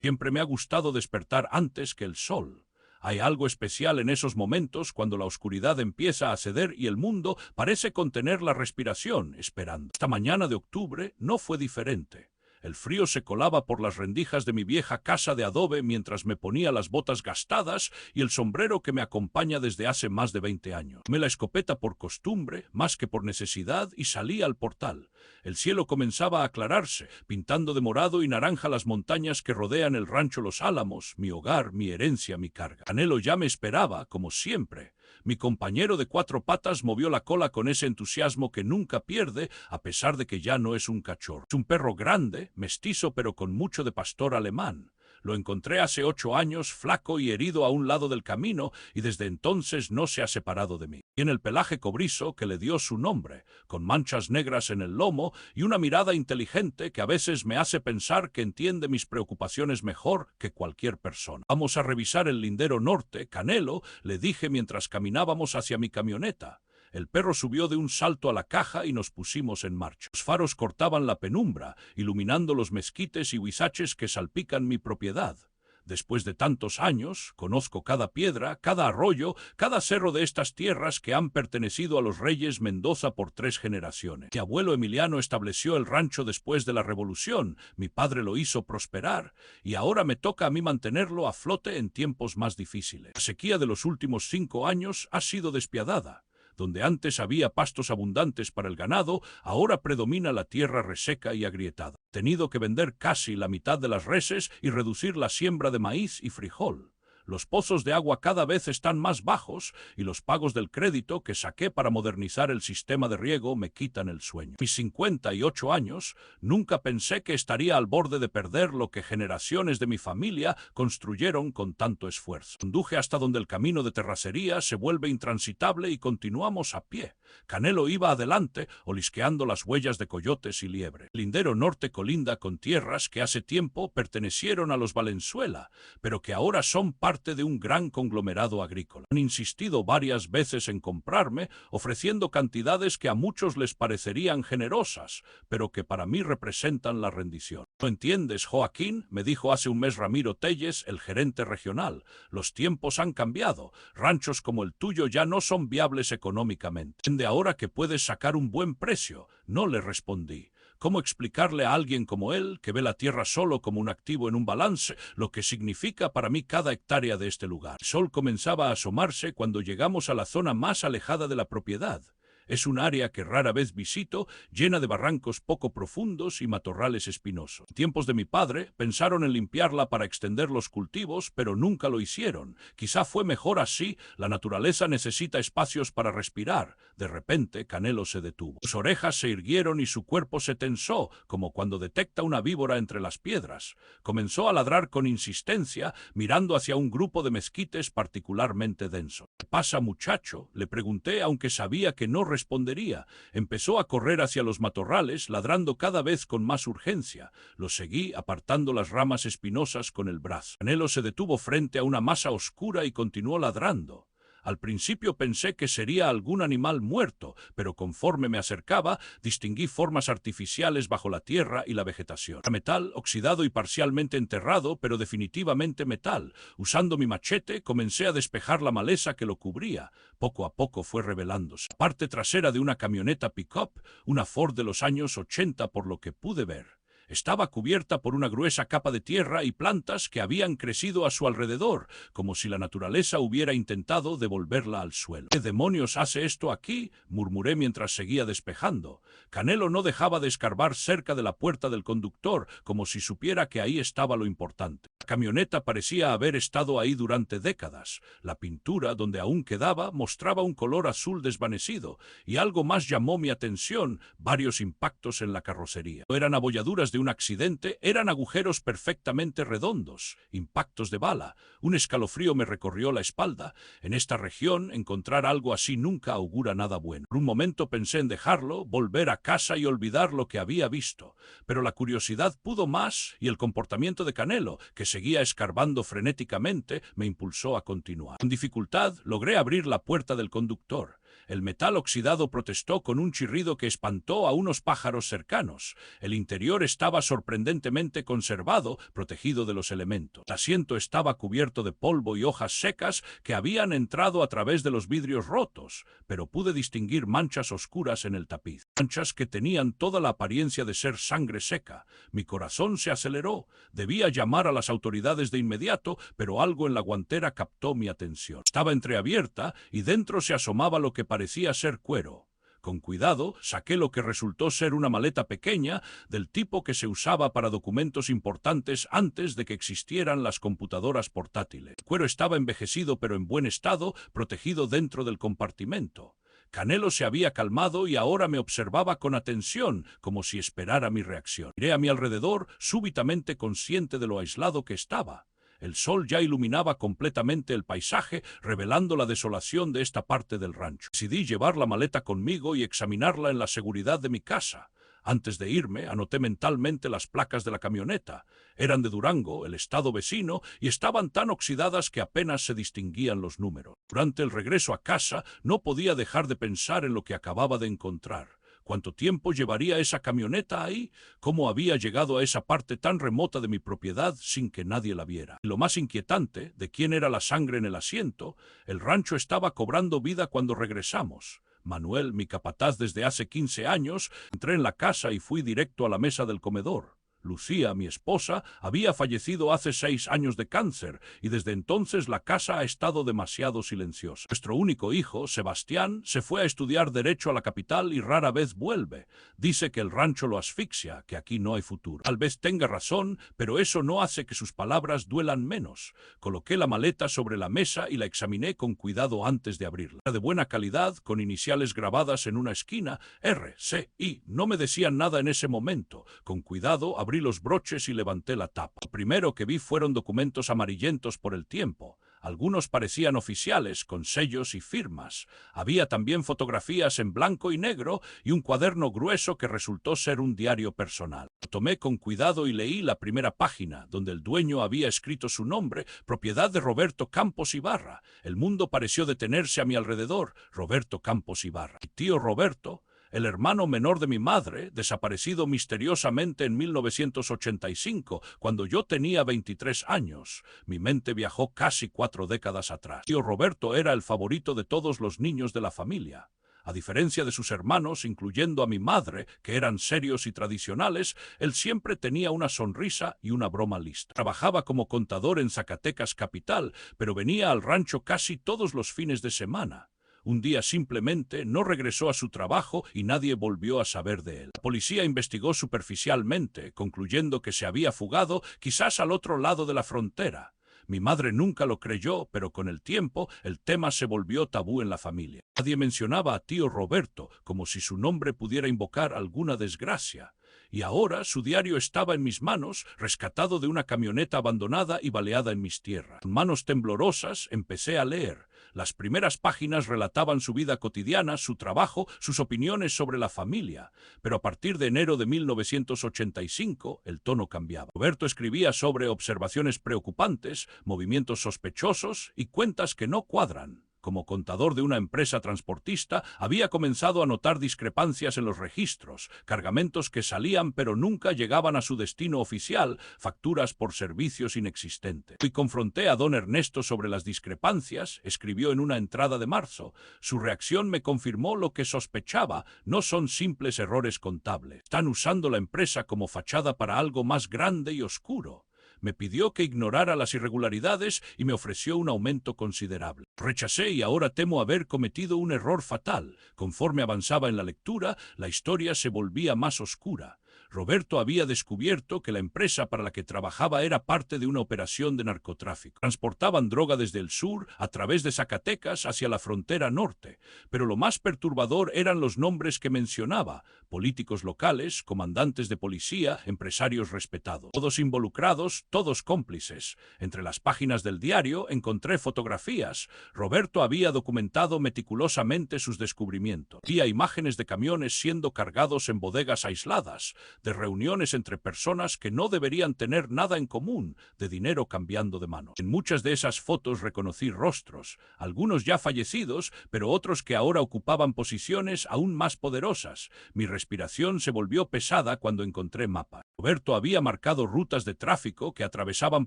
Siempre me ha gustado despertar antes que el sol. Hay algo especial en esos momentos cuando la oscuridad empieza a ceder y el mundo parece contener la respiración, esperando. Esta mañana de octubre no fue diferente. El frío se colaba por las rendijas de mi vieja casa de adobe mientras me ponía las botas gastadas y el sombrero que me acompaña desde hace más de 20 años. Tomé la escopeta por costumbre, más que por necesidad, y salí al portal. El cielo comenzaba a aclararse, pintando de morado y naranja las montañas que rodean el rancho Los Álamos, mi hogar, mi herencia, mi carga. Canelo ya me esperaba, como siempre. Mi compañero de 4 patas movió la cola con ese entusiasmo que nunca pierde, a pesar de que ya no es un cachorro. Es un perro grande, mestizo pero con mucho de pastor alemán. Lo encontré hace 8 años, flaco y herido a un lado del camino, y desde entonces no se ha separado de mí. Tiene el pelaje cobrizo que le dio su nombre, con manchas negras en el lomo y una mirada inteligente que a veces me hace pensar que entiende mis preocupaciones mejor que cualquier persona. Vamos a revisar el lindero norte, Canelo, le dije mientras caminábamos hacia mi camioneta. El perro subió de un salto a la caja y nos pusimos en marcha. Los faros cortaban la penumbra, iluminando los mezquites y huizaches que salpican mi propiedad. Después de tantos años, conozco cada piedra, cada arroyo, cada cerro de estas tierras que han pertenecido a los reyes Mendoza por 3 generaciones. Mi abuelo Emiliano estableció el rancho después de la Revolución, mi padre lo hizo prosperar, y ahora me toca a mí mantenerlo a flote en tiempos más difíciles. La sequía de los últimos 5 años ha sido despiadada. Donde antes había pastos abundantes para el ganado, ahora predomina la tierra reseca y agrietada. He tenido que vender casi la mitad de las reses y reducir la siembra de maíz y frijol. Los pozos de agua cada vez están más bajos y los pagos del crédito que saqué para modernizar el sistema de riego me quitan el sueño. Mis 58 años, nunca pensé que estaría al borde de perder lo que generaciones de mi familia construyeron con tanto esfuerzo. Conduje hasta donde el camino de terracería se vuelve intransitable y continuamos a pie. Canelo iba adelante, olisqueando las huellas de coyotes y liebre. El lindero norte colinda con tierras que hace tiempo pertenecieron a los Valenzuela, pero que ahora son parte de un gran conglomerado agrícola. Han insistido varias veces en comprarme, ofreciendo cantidades que a muchos les parecerían generosas, pero que para mí representan la rendición. ¿No entiendes, Joaquín?, me dijo hace un mes Ramiro Telles, el gerente regional. Los tiempos han cambiado. Ranchos como el tuyo ya no son viables económicamente. De ahora que puedes sacar un buen precio. No le respondí. ¿Cómo explicarle a alguien como él, que ve la tierra solo como un activo en un balance, lo que significa para mí cada hectárea de este lugar? El sol comenzaba a asomarse cuando llegamos a la zona más alejada de la propiedad. Es un área que rara vez visito, llena de barrancos poco profundos y matorrales espinosos. En tiempos de mi padre, pensaron en limpiarla para extender los cultivos, pero nunca lo hicieron. Quizá fue mejor así, la naturaleza necesita espacios para respirar. De repente, Canelo se detuvo. Sus orejas se irguieron y su cuerpo se tensó, como cuando detecta una víbora entre las piedras. Comenzó a ladrar con insistencia, mirando hacia un grupo de mezquites particularmente densos. ¿Qué pasa, muchacho?, le pregunté, aunque sabía que no respondería. Empezó a correr hacia los matorrales, ladrando cada vez con más urgencia. Lo seguí, apartando las ramas espinosas con el brazo. Canelo se detuvo frente a una masa oscura y continuó ladrando. Al principio pensé que sería algún animal muerto, pero conforme me acercaba, distinguí formas artificiales bajo la tierra y la vegetación. Era metal, oxidado y parcialmente enterrado, pero definitivamente metal. Usando mi machete, comencé a despejar la maleza que lo cubría. Poco a poco fue revelándose. La parte trasera de una camioneta pick-up, una Ford de los años 80 por lo que pude ver. Estaba cubierta por una gruesa capa de tierra y plantas que habían crecido a su alrededor, como si la naturaleza hubiera intentado devolverla al suelo. ¿Qué demonios hace esto aquí?, murmuré mientras seguía despejando. Canelo no dejaba de escarbar cerca de la puerta del conductor, como si supiera que ahí estaba lo importante. La camioneta parecía haber estado ahí durante décadas. La pintura, donde aún quedaba, mostraba un color azul desvanecido, y algo más llamó mi atención: varios impactos en la carrocería. No eran abolladuras de un accidente, eran agujeros perfectamente redondos, impactos de bala. Un escalofrío me recorrió la espalda. En esta región, encontrar algo así nunca augura nada bueno. Por un momento pensé en dejarlo, volver a casa y olvidar lo que había visto. Pero la curiosidad pudo más y el comportamiento de Canelo, que seguía escarbando frenéticamente, me impulsó a continuar. Con dificultad logré abrir la puerta del conductor. El metal oxidado protestó con un chirrido que espantó a unos pájaros cercanos. El interior estaba sorprendentemente conservado, protegido de los elementos. El asiento estaba cubierto de polvo y hojas secas que habían entrado a través de los vidrios rotos, pero pude distinguir manchas oscuras en el tapiz. Manchas que tenían toda la apariencia de ser sangre seca. Mi corazón se aceleró. Debía llamar a las autoridades de inmediato, pero algo en la guantera captó mi atención. Estaba entreabierta y dentro se asomaba lo que parecía ser cuero. Con cuidado, saqué lo que resultó ser una maleta pequeña del tipo que se usaba para documentos importantes antes de que existieran las computadoras portátiles. El cuero estaba envejecido pero en buen estado, protegido dentro del compartimento. Canelo se había calmado y ahora me observaba con atención, como si esperara mi reacción. Miré a mi alrededor, súbitamente consciente de lo aislado que estaba. El sol ya iluminaba completamente el paisaje, revelando la desolación de esta parte del rancho. Decidí llevar la maleta conmigo y examinarla en la seguridad de mi casa. Antes de irme, anoté mentalmente las placas de la camioneta. Eran de Durango, el estado vecino, y estaban tan oxidadas que apenas se distinguían los números. Durante el regreso a casa, no podía dejar de pensar en lo que acababa de encontrar. ¿Cuánto tiempo llevaría esa camioneta ahí? ¿Cómo había llegado a esa parte tan remota de mi propiedad sin que nadie la viera? Y lo más inquietante, de quién era la sangre en el asiento, el rancho estaba cobrando vida cuando regresamos. Manuel, mi capataz desde hace 15 años, entré en la casa y fui directo a la mesa del comedor. Lucía, mi esposa, había fallecido hace 6 años de cáncer y desde entonces la casa ha estado demasiado silenciosa. Nuestro único hijo, Sebastián, se fue a estudiar Derecho a la capital y rara vez vuelve. Dice que el rancho lo asfixia, que aquí no hay futuro. Tal vez tenga razón, pero eso no hace que sus palabras duelan menos. Coloqué la maleta sobre la mesa y la examiné con cuidado antes de abrirla. Era de buena calidad, con iniciales grabadas en una esquina, R.C.I. No me decían nada en ese momento. Con cuidado abrí los broches y levanté la tapa. Lo primero que vi fueron documentos amarillentos por el tiempo. Algunos parecían oficiales, con sellos y firmas. Había también fotografías en blanco y negro y un cuaderno grueso que resultó ser un diario personal. Lo tomé con cuidado y leí la primera página, donde el dueño había escrito su nombre, propiedad de Roberto Campos Ibarra. El mundo pareció detenerse a mi alrededor. Roberto Campos Ibarra. Mi tío Roberto, el hermano menor de mi madre, desaparecido misteriosamente en 1985, cuando yo tenía 23 años. Mi mente viajó casi 4 décadas atrás. Tío Roberto era el favorito de todos los niños de la familia. A diferencia de sus hermanos, incluyendo a mi madre, que eran serios y tradicionales, él siempre tenía una sonrisa y una broma lista. Trabajaba como contador en Zacatecas capital, pero venía al rancho casi todos los fines de semana. Un día simplemente no regresó a su trabajo y nadie volvió a saber de él. La policía investigó superficialmente, concluyendo que se había fugado, quizás al otro lado de la frontera. Mi madre nunca lo creyó, pero con el tiempo el tema se volvió tabú en la familia. Nadie mencionaba a tío Roberto, como si su nombre pudiera invocar alguna desgracia. Y ahora su diario estaba en mis manos, rescatado de una camioneta abandonada y baleada en mis tierras. Con manos temblorosas empecé a leer. Las primeras páginas relataban su vida cotidiana, su trabajo, sus opiniones sobre la familia. Pero a partir de enero de 1985, el tono cambiaba. Roberto escribía sobre observaciones preocupantes, movimientos sospechosos y cuentas que no cuadran. Como contador de una empresa transportista, había comenzado a notar discrepancias en los registros, cargamentos que salían pero nunca llegaban a su destino oficial, facturas por servicios inexistentes. Y confronté a don Ernesto sobre las discrepancias, escribió en una entrada de marzo. Su reacción me confirmó lo que sospechaba, no son simples errores contables. Están usando la empresa como fachada para algo más grande y oscuro. Me pidió que ignorara las irregularidades y me ofreció un aumento considerable. Rechacé y ahora temo haber cometido un error fatal. Conforme avanzaba en la lectura, la historia se volvía más oscura. Roberto había descubierto que la empresa para la que trabajaba era parte de una operación de narcotráfico. Transportaban droga desde el sur, a través de Zacatecas, hacia la frontera norte. Pero lo más perturbador eran los nombres que mencionaba: políticos locales, comandantes de policía, empresarios respetados. Todos involucrados, todos cómplices. Entre las páginas del diario encontré fotografías. Roberto había documentado meticulosamente sus descubrimientos. Había imágenes de camiones siendo cargados en bodegas aisladas, de reuniones entre personas que no deberían tener nada en común, de dinero cambiando de manos. En muchas de esas fotos reconocí rostros, algunos ya fallecidos, pero otros que ahora ocupaban posiciones aún más poderosas. Mi respiración se volvió pesada cuando encontré mapas. Roberto había marcado rutas de tráfico que atravesaban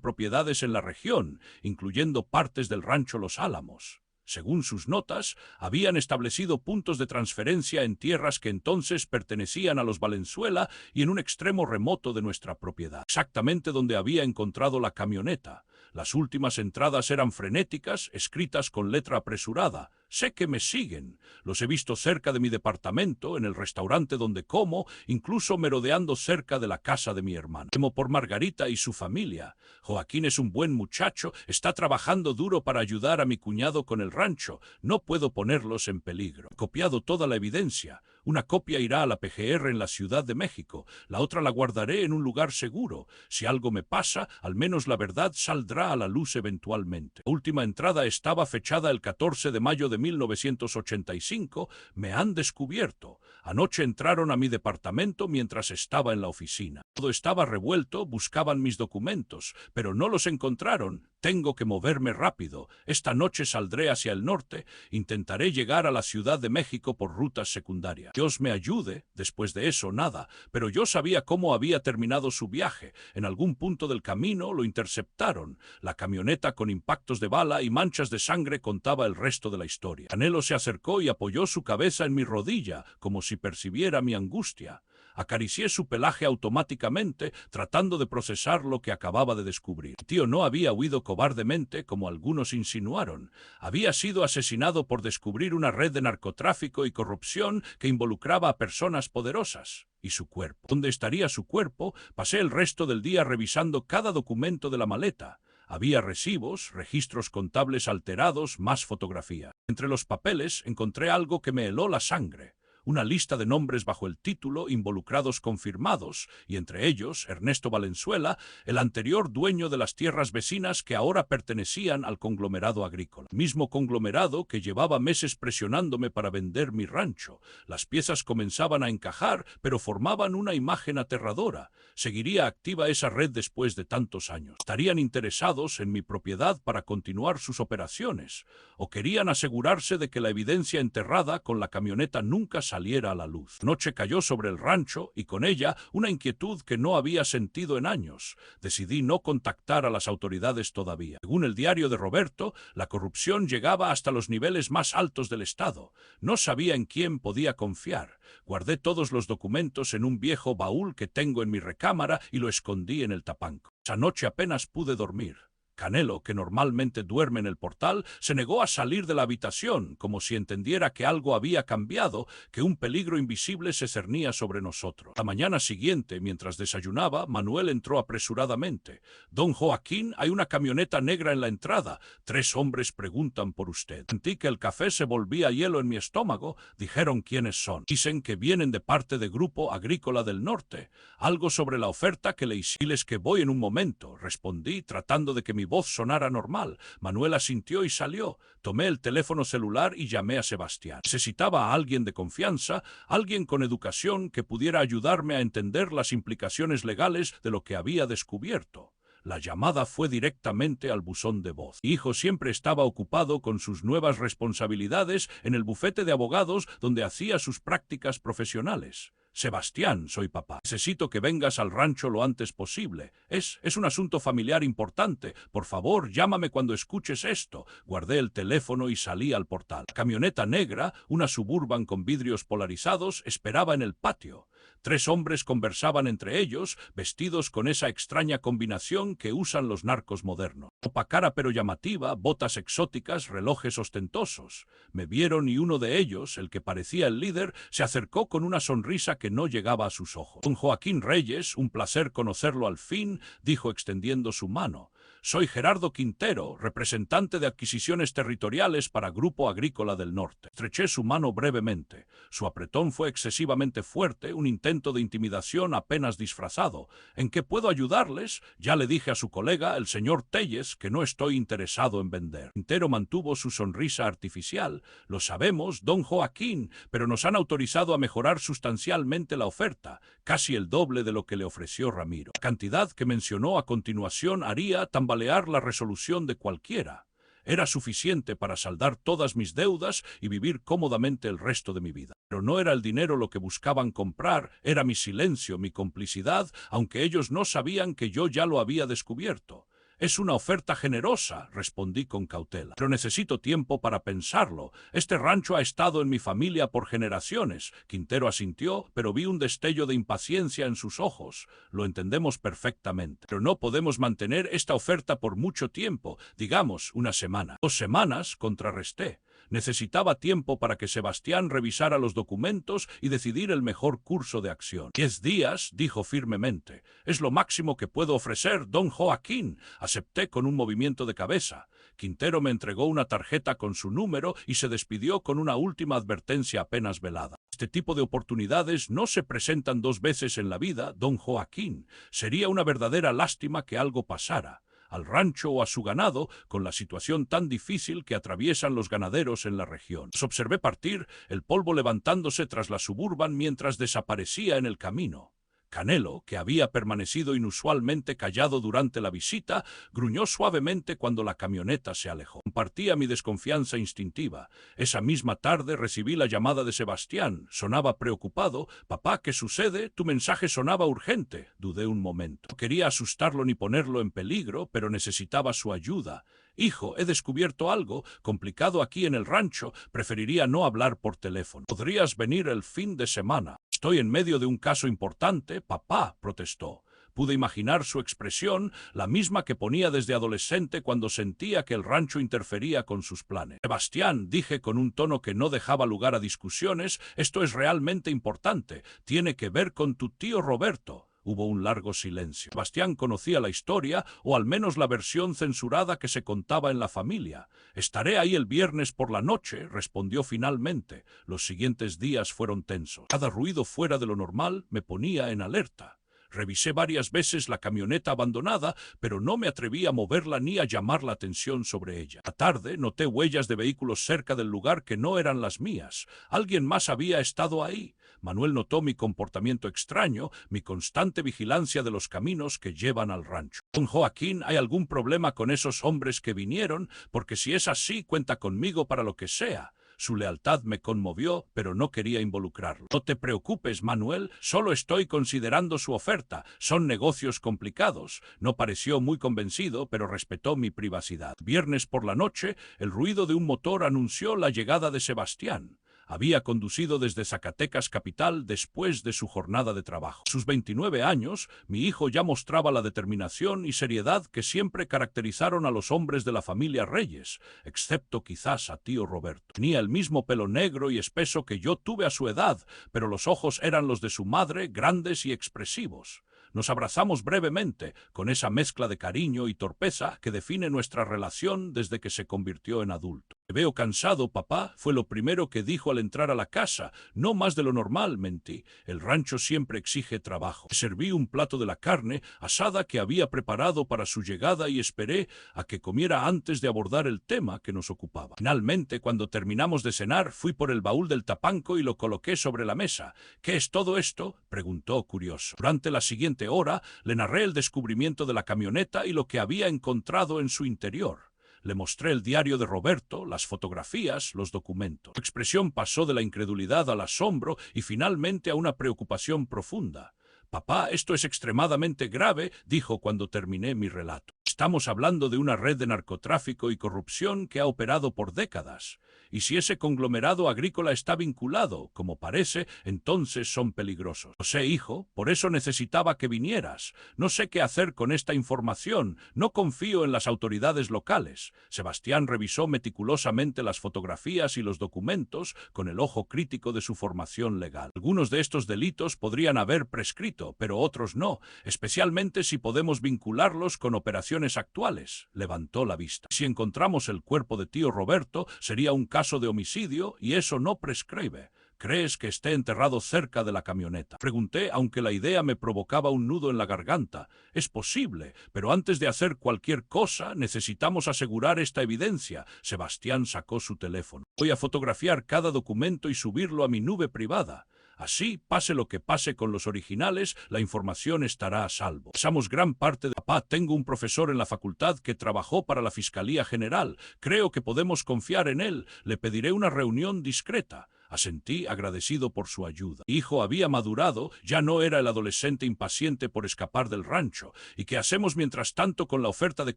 propiedades en la región, incluyendo partes del rancho Los Álamos. Según sus notas, habían establecido puntos de transferencia en tierras que entonces pertenecían a los Valenzuela y en un extremo remoto de nuestra propiedad, exactamente donde había encontrado la camioneta. Las últimas entradas eran frenéticas, escritas con letra apresurada. Sé que me siguen. Los he visto cerca de mi departamento, en el restaurante donde como, incluso merodeando cerca de la casa de mi hermano. Temo por Margarita y su familia. Joaquín es un buen muchacho, está trabajando duro para ayudar a mi cuñado con el rancho. No puedo ponerlos en peligro. He copiado toda la evidencia. Una copia irá a la PGR en la Ciudad de México. La otra la guardaré en un lugar seguro. Si algo me pasa, al menos la verdad saldrá a la luz eventualmente. La última entrada estaba fechada el 14 de mayo de 1985. Me han descubierto. Anoche entraron a mi departamento mientras estaba en la oficina. Todo estaba revuelto, buscaban mis documentos, pero no los encontraron. Tengo que moverme rápido. Esta noche saldré hacia el norte. Intentaré llegar a la Ciudad de México por rutas secundarias. Dios me ayude. Después de eso, nada. Pero yo sabía cómo había terminado su viaje. En algún punto del camino lo interceptaron. La camioneta con impactos de bala y manchas de sangre contaba el resto de la historia. Canelo se acercó y apoyó su cabeza en mi rodilla, como si percibiera mi angustia. Acaricié su pelaje automáticamente, tratando de procesar lo que acababa de descubrir. El tío no había huido cobardemente, como algunos insinuaron. Había sido asesinado por descubrir una red de narcotráfico y corrupción que involucraba a personas poderosas. ¿Y su cuerpo? ¿Dónde estaría su cuerpo? Pasé el resto del día revisando cada documento de la maleta. Había recibos, registros contables alterados, más fotografías. Entre los papeles encontré algo que me heló la sangre. Una lista de nombres bajo el título involucrados confirmados, y entre ellos Ernesto Valenzuela, el anterior dueño de las tierras vecinas que ahora pertenecían al conglomerado agrícola. El mismo conglomerado que llevaba meses presionándome para vender mi rancho. Las piezas comenzaban a encajar, pero formaban una imagen aterradora. ¿Seguiría activa esa red después de tantos años? ¿Estarían interesados en mi propiedad para continuar sus operaciones? ¿O querían asegurarse de que la evidencia enterrada con la camioneta nunca saliera a la luz? La noche cayó sobre el rancho y con ella una inquietud que no había sentido en años. Decidí no contactar a las autoridades todavía. Según el diario de Roberto, la corrupción llegaba hasta los niveles más altos del Estado. No sabía en quién podía confiar. Guardé todos los documentos en un viejo baúl que tengo en mi recámara y lo escondí en el tapanco. Esa noche apenas pude dormir. Canelo, que normalmente duerme en el portal, se negó a salir de la habitación, como si entendiera que algo había cambiado, que un peligro invisible se cernía sobre nosotros. La mañana siguiente, mientras desayunaba, Manuel entró apresuradamente. «Don Joaquín, hay una camioneta negra en la entrada. 3 hombres preguntan por usted». Sentí que el café se volvía hielo en mi estómago. Dijeron quiénes son. Dicen que vienen de parte de Grupo Agrícola del Norte. Algo sobre la oferta que le hice. «Diles que voy en un momento», respondí, tratando de que mi voz sonara normal. Manuel asintió y salió. Tomé el teléfono celular y llamé a Sebastián. Necesitaba a alguien de confianza, alguien con educación que pudiera ayudarme a entender las implicaciones legales de lo que había descubierto. La llamada fue directamente al buzón de voz. Mi hijo siempre estaba ocupado con sus nuevas responsabilidades en el bufete de abogados donde hacía sus prácticas profesionales. «Sebastián, soy papá. Necesito que vengas al rancho lo antes posible. Es un asunto familiar importante. Por favor, llámame cuando escuches esto». Guardé el teléfono y salí al portal. La camioneta negra, una Suburban con vidrios polarizados, esperaba en el patio. 3 hombres conversaban entre ellos, vestidos con esa extraña combinación que usan los narcos modernos. Ropa cara pero llamativa, botas exóticas, relojes ostentosos. Me vieron y uno de ellos, el que parecía el líder, se acercó con una sonrisa que no llegaba a sus ojos. «Don Joaquín Reyes, un placer conocerlo al fin», dijo extendiendo su mano. Soy Gerardo Quintero, representante de adquisiciones territoriales para Grupo Agrícola del Norte. Estreché su mano brevemente. Su apretón fue excesivamente fuerte, un intento de intimidación apenas disfrazado. ¿En qué puedo ayudarles? Ya le dije a su colega, el señor Telles, que no estoy interesado en vender. Quintero mantuvo su sonrisa artificial. Lo sabemos, don Joaquín, pero nos han autorizado a mejorar sustancialmente la oferta, casi el doble de lo que le ofreció Ramiro. La cantidad que mencionó a continuación haría tambalear la resolución de cualquiera. Era suficiente para saldar todas mis deudas y vivir cómodamente el resto de mi vida. Pero no era el dinero lo que buscaban comprar, era mi silencio, mi complicidad, aunque ellos no sabían que yo ya lo había descubierto. Es una oferta generosa, respondí con cautela. Pero necesito tiempo para pensarlo. Este rancho ha estado en mi familia por generaciones. Quintero asintió, pero vi un destello de impaciencia en sus ojos. Lo entendemos perfectamente. Pero no podemos mantener esta oferta por mucho tiempo, digamos una semana. 2 semanas, contrarresté. Necesitaba tiempo para que Sebastián revisara los documentos y decidir el mejor curso de acción. 10 días, dijo firmemente. Es lo máximo que puedo ofrecer, don Joaquín. Acepté con un movimiento de cabeza. Quintero me entregó una tarjeta con su número y se despidió con una última advertencia apenas velada. Este tipo de oportunidades no se presentan 2 veces en la vida, don Joaquín. Sería una verdadera lástima que algo pasara al rancho o a su ganado, con la situación tan difícil que atraviesan los ganaderos en la región. Los observé partir, el polvo levantándose tras la Suburban mientras desaparecía en el camino. Canelo, que había permanecido inusualmente callado durante la visita, gruñó suavemente cuando la camioneta se alejó. Compartía mi desconfianza instintiva. Esa misma tarde recibí la llamada de Sebastián. Sonaba preocupado. «Papá, ¿qué sucede? Tu mensaje sonaba urgente». Dudé un momento. No quería asustarlo ni ponerlo en peligro, pero necesitaba su ayuda. «Hijo, he descubierto algo complicado aquí en el rancho. Preferiría no hablar por teléfono. ¿Podrías venir el fin de semana?» «Estoy en medio de un caso importante, papá», protestó. Pude imaginar su expresión, la misma que ponía desde adolescente cuando sentía que el rancho interfería con sus planes. «Sebastián», dije con un tono que no dejaba lugar a discusiones, «esto es realmente importante. Tiene que ver con tu tío Roberto». Hubo un largo silencio. Sebastián conocía la historia, o al menos la versión censurada que se contaba en la familia. «Estaré ahí el viernes por la noche», respondió finalmente. Los siguientes días fueron tensos. Cada ruido fuera de lo normal me ponía en alerta. Revisé varias veces la camioneta abandonada, pero no me atreví a moverla ni a llamar la atención sobre ella. A la tarde noté huellas de vehículos cerca del lugar que no eran las mías. Alguien más había estado ahí. Manuel notó mi comportamiento extraño, mi constante vigilancia de los caminos que llevan al rancho. «Don Joaquín, ¿hay algún problema con esos hombres que vinieron? Porque si es así, cuenta conmigo para lo que sea». Su lealtad me conmovió, pero no quería involucrarlo. «No te preocupes, Manuel, solo estoy considerando su oferta. Son negocios complicados». No pareció muy convencido, pero respetó mi privacidad. Viernes por la noche, el ruido de un motor anunció la llegada de Sebastián. Había conducido desde Zacatecas capital después de su jornada de trabajo. A sus 29 años, mi hijo ya mostraba la determinación y seriedad que siempre caracterizaron a los hombres de la familia Reyes, excepto quizás a tío Roberto. Tenía el mismo pelo negro y espeso que yo tuve a su edad, pero los ojos eran los de su madre, grandes y expresivos. Nos abrazamos brevemente, con esa mezcla de cariño y torpeza que define nuestra relación desde que se convirtió en adulto. «Te veo cansado, papá», fue lo primero que dijo al entrar a la casa. «No más de lo normal», mentí. «El rancho siempre exige trabajo». Serví un plato de la carne asada que había preparado para su llegada y esperé a que comiera antes de abordar el tema que nos ocupaba. Finalmente, cuando terminamos de cenar, fui por el baúl del tapanco y lo coloqué sobre la mesa. «¿Qué es todo esto?», preguntó curioso. Durante la siguiente hora le narré el descubrimiento de la camioneta y lo que había encontrado en su interior. Le mostré el diario de Roberto, las fotografías, los documentos. Su expresión pasó de la incredulidad al asombro y finalmente a una preocupación profunda. «Papá, esto es extremadamente grave», dijo cuando terminé mi relato. «Estamos hablando de una red de narcotráfico y corrupción que ha operado por décadas. Y si ese conglomerado agrícola está vinculado, como parece, entonces son peligrosos». «Lo sé, hijo, por eso necesitaba que vinieras. No sé qué hacer con esta información. No confío en las autoridades locales». Sebastián revisó meticulosamente las fotografías y los documentos con el ojo crítico de su formación legal. «Algunos de estos delitos podrían haber prescrito, pero otros no, especialmente si podemos vincularlos con operaciones condiciones actuales. Levantó la vista. Si encontramos el cuerpo de tío Roberto, sería un caso de homicidio y eso no prescribe. ¿Crees que esté enterrado cerca de la camioneta? Pregunté, aunque la idea me provocaba un nudo en la garganta. Es posible, pero antes de hacer cualquier cosa, necesitamos asegurar esta evidencia. Sebastián sacó su teléfono. Voy a fotografiar cada documento y subirlo a mi nube privada. Así, pase lo que pase con los originales, la información estará a salvo. Pasamos gran parte de... Papá, tengo un profesor en la facultad que trabajó para la Fiscalía General. Creo que podemos confiar en él. Le pediré una reunión discreta. Asentí, agradecido por su ayuda. Mi hijo había madurado, ya no era el adolescente impaciente por escapar del rancho. ¿Y qué hacemos mientras tanto con la oferta de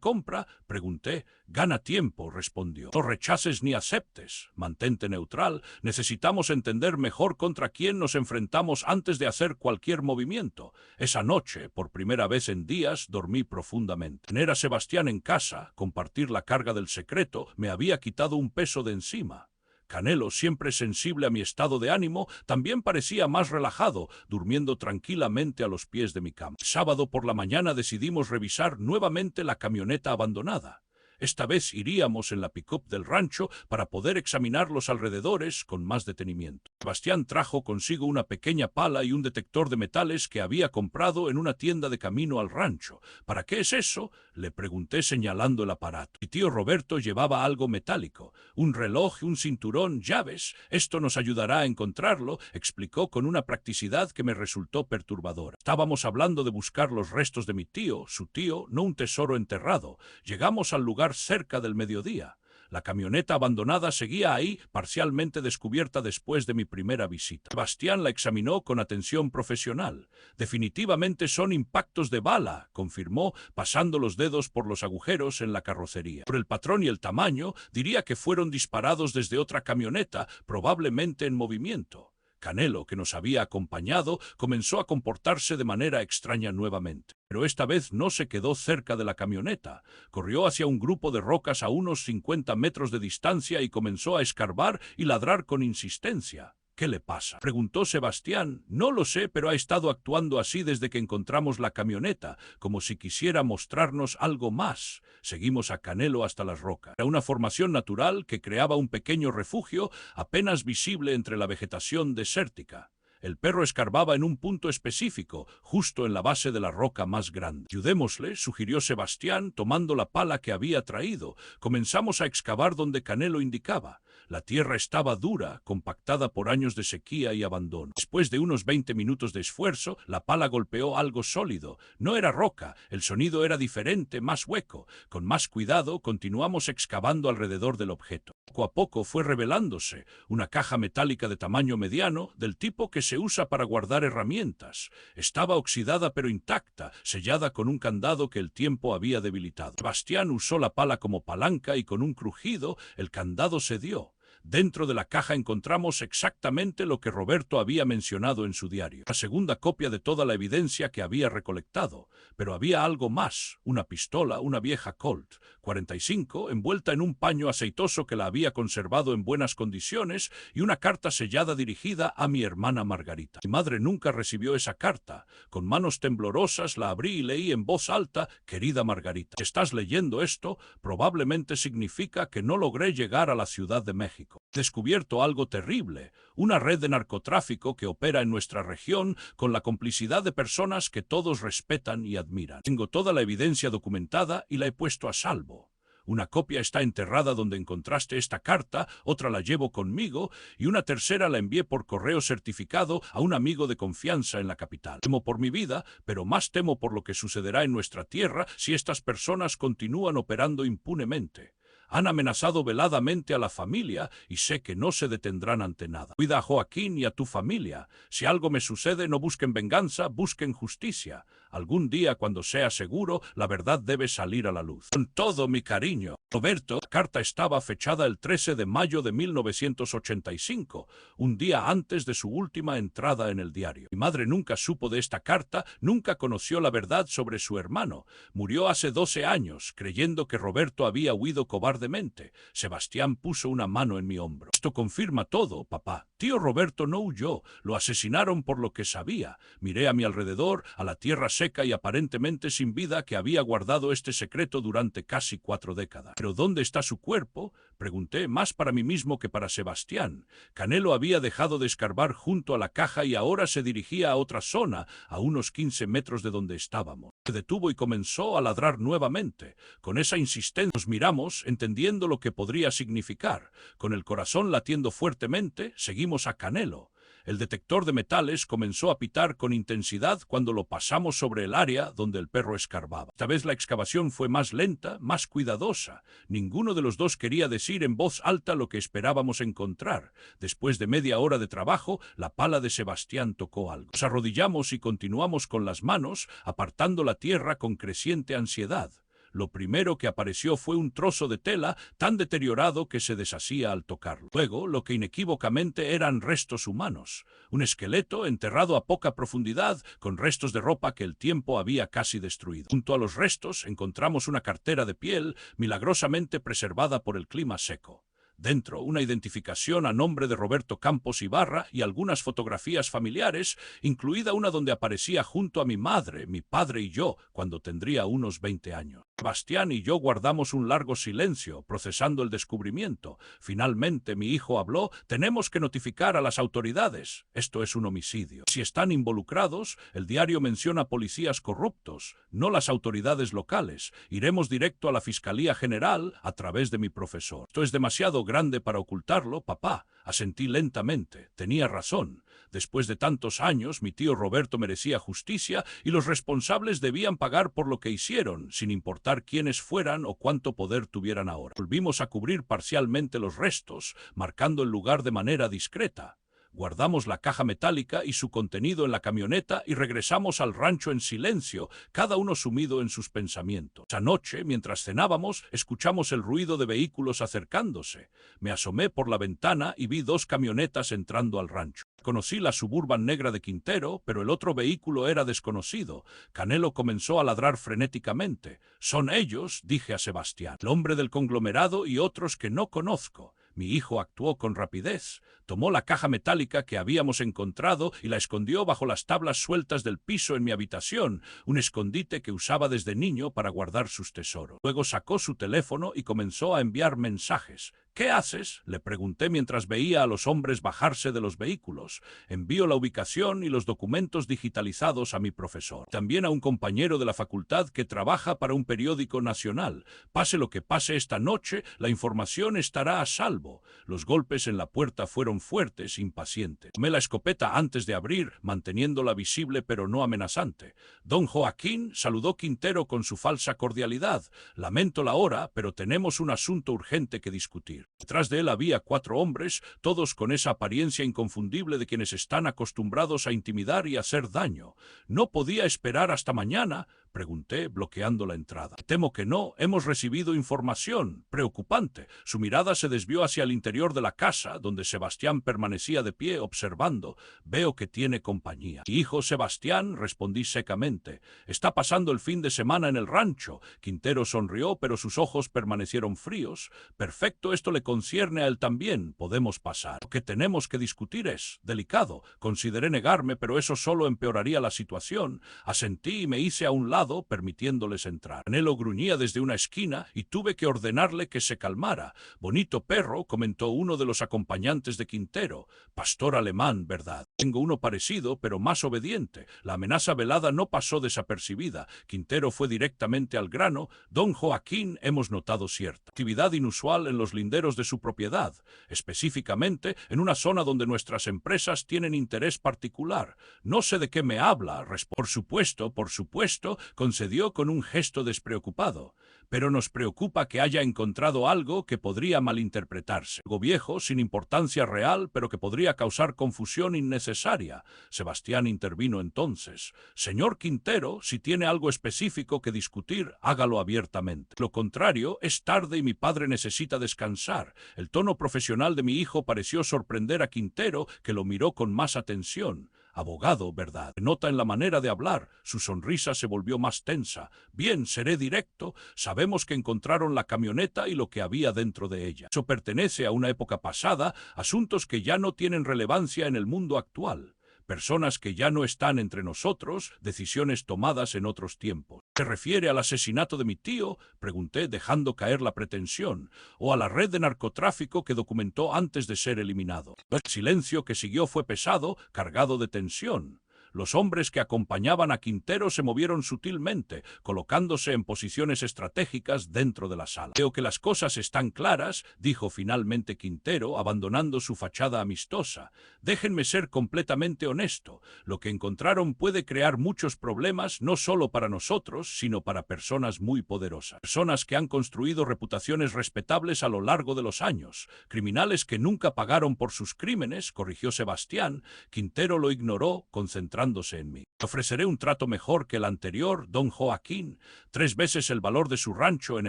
compra? Pregunté. Gana tiempo, respondió. No rechaces ni aceptes. Mantente neutral. Necesitamos entender mejor contra quién nos enfrentamos antes de hacer cualquier movimiento. Esa noche, por primera vez en días, dormí profundamente. Tener a Sebastián en casa, compartir la carga del secreto, me había quitado un peso de encima. Canelo, siempre sensible a mi estado de ánimo, también parecía más relajado, durmiendo tranquilamente a los pies de mi cama. Sábado por la mañana decidimos revisar nuevamente la camioneta abandonada. Esta vez iríamos en la pick-up del rancho para poder examinar los alrededores con más detenimiento. Sebastián trajo consigo una pequeña pala y un detector de metales que había comprado en una tienda de camino al rancho. ¿Para qué es eso?, le pregunté señalando el aparato. Mi tío Roberto llevaba algo metálico, un reloj, un cinturón, llaves. Esto nos ayudará a encontrarlo, explicó con una practicidad que me resultó perturbadora. Estábamos hablando de buscar los restos de mi tío, su tío, no un tesoro enterrado. Llegamos al lugar cerca del mediodía. La camioneta abandonada seguía ahí, parcialmente descubierta después de mi primera visita. Sebastián la examinó con atención profesional. Definitivamente son impactos de bala, confirmó, pasando los dedos por los agujeros en la carrocería. Por el patrón y el tamaño, diría que fueron disparados desde otra camioneta, probablemente en movimiento. Canelo, que nos había acompañado, comenzó a comportarse de manera extraña nuevamente. Pero esta vez no se quedó cerca de la camioneta. Corrió hacia un grupo de rocas a unos 50 metros de distancia y comenzó a escarbar y ladrar con insistencia. ¿Qué le pasa?, preguntó Sebastián. No lo sé, pero ha estado actuando así desde que encontramos la camioneta, como si quisiera mostrarnos algo más. Seguimos a Canelo hasta las rocas. Era una formación natural que creaba un pequeño refugio apenas visible entre la vegetación desértica. El perro escarbaba en un punto específico, justo en la base de la roca más grande. Ayudémosle, sugirió Sebastián, tomando la pala que había traído. Comenzamos a excavar donde Canelo indicaba. La tierra estaba dura, compactada por años de sequía y abandono. Después de unos 20 minutos de esfuerzo, la pala golpeó algo sólido. No era roca, el sonido era diferente, más hueco. Con más cuidado, continuamos excavando alrededor del objeto. Poco a poco fue revelándose una caja metálica de tamaño mediano, del tipo que se usa para guardar herramientas. Estaba oxidada pero intacta, sellada con un candado que el tiempo había debilitado. Sebastián usó la pala como palanca y con un crujido el candado cedió. Dentro de la caja encontramos exactamente lo que Roberto había mencionado en su diario. La segunda copia de toda la evidencia que había recolectado. Pero había algo más, una pistola, una vieja Colt 45, envuelta en un paño aceitoso que la había conservado en buenas condiciones, y una carta sellada dirigida a mi hermana Margarita. Mi madre nunca recibió esa carta. Con manos temblorosas la abrí y leí en voz alta: querida Margarita, si estás leyendo esto, probablemente significa que no logré llegar a la Ciudad de México. He descubierto algo terrible, una red de narcotráfico que opera en nuestra región con la complicidad de personas que todos respetan y admiran. Tengo toda la evidencia documentada y la he puesto a salvo. Una copia está enterrada donde encontraste esta carta, otra la llevo conmigo y una tercera la envié por correo certificado a un amigo de confianza en la capital. Temo por mi vida, pero más temo por lo que sucederá en nuestra tierra si estas personas continúan operando impunemente. Han amenazado veladamente a la familia y sé que no se detendrán ante nada. Cuida a Joaquín y a tu familia. Si algo me sucede, no busquen venganza, busquen justicia. Algún día, cuando sea seguro, la verdad debe salir a la luz. Con todo mi cariño, Roberto. La carta estaba fechada el 13 de mayo de 1985, un día antes de su última entrada en el diario. Mi madre nunca supo de esta carta, nunca conoció la verdad sobre su hermano. Murió hace 12 años, creyendo que Roberto había huido cobardemente. Sebastián puso una mano en mi hombro. Esto confirma todo, papá. Tío Roberto no huyó, lo asesinaron por lo que sabía. Miré a mi alrededor, a la tierra seca y aparentemente sin vida que había guardado este secreto durante casi 4 décadas. ¿Pero dónde está su cuerpo?, pregunté, más para mí mismo que para Sebastián. Canelo había dejado de escarbar junto a la caja y ahora se dirigía a otra zona, a unos 15 metros de donde estábamos. Se detuvo y comenzó a ladrar nuevamente. Con esa insistencia nos miramos, entendiendo lo que podría significar. Con el corazón latiendo fuertemente, seguimos a Canelo. El detector de metales comenzó a pitar con intensidad cuando lo pasamos sobre el área donde el perro escarbaba. Esta vez la excavación fue más lenta, más cuidadosa. Ninguno de los dos quería decir en voz alta lo que esperábamos encontrar. Después de media hora de trabajo, la pala de Sebastián tocó algo. Nos arrodillamos y continuamos con las manos, apartando la tierra con creciente ansiedad. Lo primero que apareció fue un trozo de tela tan deteriorado que se deshacía al tocarlo. Luego, lo que inequívocamente eran restos humanos. Un esqueleto enterrado a poca profundidad, con restos de ropa que el tiempo había casi destruido. Junto a los restos encontramos una cartera de piel, milagrosamente preservada por el clima seco. Dentro, una identificación a nombre de Roberto Campos Ibarra y algunas fotografías familiares, incluida una donde aparecía junto a mi madre, mi padre y yo, cuando tendría unos 20 años. Sebastián y yo guardamos un largo silencio, procesando el descubrimiento. Finalmente, mi hijo habló: «Tenemos que notificar a las autoridades. Esto es un homicidio. Si están involucrados, el diario menciona policías corruptos, no las autoridades locales. Iremos directo a la Fiscalía General a través de mi profesor». «Esto es demasiado grande para ocultarlo, papá», asentí lentamente. Tenía razón. Después de tantos años, mi tío Roberto merecía justicia y los responsables debían pagar por lo que hicieron, sin importar quiénes fueran o cuánto poder tuvieran ahora. Volvimos a cubrir parcialmente los restos, marcando el lugar de manera discreta. Guardamos la caja metálica y su contenido en la camioneta y regresamos al rancho en silencio, cada uno sumido en sus pensamientos. Esa noche, mientras cenábamos, escuchamos el ruido de vehículos acercándose. Me asomé por la ventana y vi 2 camionetas entrando al rancho. Conocí la Suburban negra de Quintero, pero el otro vehículo era desconocido. Canelo comenzó a ladrar frenéticamente. «Son ellos», dije a Sebastián, «el hombre del conglomerado y otros que no conozco». Mi hijo actuó con rapidez. Tomó la caja metálica que habíamos encontrado y la escondió bajo las tablas sueltas del piso en mi habitación, un escondite que usaba desde niño para guardar sus tesoros. Luego sacó su teléfono y comenzó a enviar mensajes. «¿Qué haces?», le pregunté mientras veía a los hombres bajarse de los vehículos. «Envío la ubicación y los documentos digitalizados a mi profesor. También a un compañero de la facultad que trabaja para un periódico nacional. Pase lo que pase esta noche, la información estará a salvo». Los golpes en la puerta fueron fuertes, impacientes. Tomé la escopeta antes de abrir, manteniéndola visible pero no amenazante. «Don Joaquín», saludó Quintero con su falsa cordialidad. «Lamento la hora, pero tenemos un asunto urgente que discutir». Detrás de él había 4 hombres, todos con esa apariencia inconfundible de quienes están acostumbrados a intimidar y hacer daño. «¿No podía esperar hasta mañana?», pregunté, bloqueando la entrada. «Temo que no. Hemos recibido información preocupante». Su mirada se desvió hacia el interior de la casa, donde Sebastián permanecía de pie observando. «Veo que tiene compañía». «Mi hijo Sebastián», respondí secamente. «Está pasando el fin de semana en el rancho». Quintero sonrió, pero sus ojos permanecieron fríos. «Perfecto, esto le concierne a él también. Podemos pasar. Lo que tenemos que discutir es delicado». Consideré negarme, pero eso solo empeoraría la situación. Asentí y me hice a un lado, permitiéndoles entrar. Canelo gruñía desde una esquina y tuve que ordenarle que se calmara. «Bonito perro», comentó uno de los acompañantes de Quintero. «Pastor alemán, ¿verdad? Tengo uno parecido, pero más obediente». La amenaza velada no pasó desapercibida. Quintero fue directamente al grano. «Don Joaquín, hemos notado cierta actividad inusual en los linderos de su propiedad, específicamente en una zona donde nuestras empresas tienen interés particular». «No sé de qué me habla». Por supuesto», concedió con un gesto despreocupado. «Pero nos preocupa que haya encontrado algo que podría malinterpretarse. Algo viejo, sin importancia real, pero que podría causar confusión innecesaria». Sebastián intervino entonces. «Señor Quintero, si tiene algo específico que discutir, hágalo abiertamente. Lo contrario, es tarde y mi padre necesita descansar». El tono profesional de mi hijo pareció sorprender a Quintero, que lo miró con más atención. «Abogado, ¿verdad?». Nota en la manera de hablar. Su sonrisa se volvió más tensa. «Bien, seré directo. Sabemos que encontraron la camioneta y lo que había dentro de ella. Eso pertenece a una época pasada, asuntos que ya no tienen relevancia en el mundo actual. personas que ya no están entre nosotros, decisiones tomadas en otros tiempos. ¿Se refiere al asesinato de mi tío?, pregunté, dejando caer la pretensión, o a la red de narcotráfico que documentó antes de ser eliminado. El silencio que siguió fue pesado, cargado de tensión. Los hombres que acompañaban a Quintero se movieron sutilmente, colocándose en posiciones estratégicas dentro de la sala. Creo que las cosas están claras, dijo finalmente Quintero, abandonando su fachada amistosa. Déjenme ser completamente honesto. Lo que encontraron puede crear muchos problemas, no solo para nosotros, sino para personas muy poderosas. Personas que han construido reputaciones respetables a lo largo de los años. Criminales que nunca pagaron por sus crímenes, corrigió Sebastián. Quintero lo ignoró, concentrándose en mí. Ofreceré un trato mejor que el anterior, don Joaquín, 3 veces el valor de su rancho en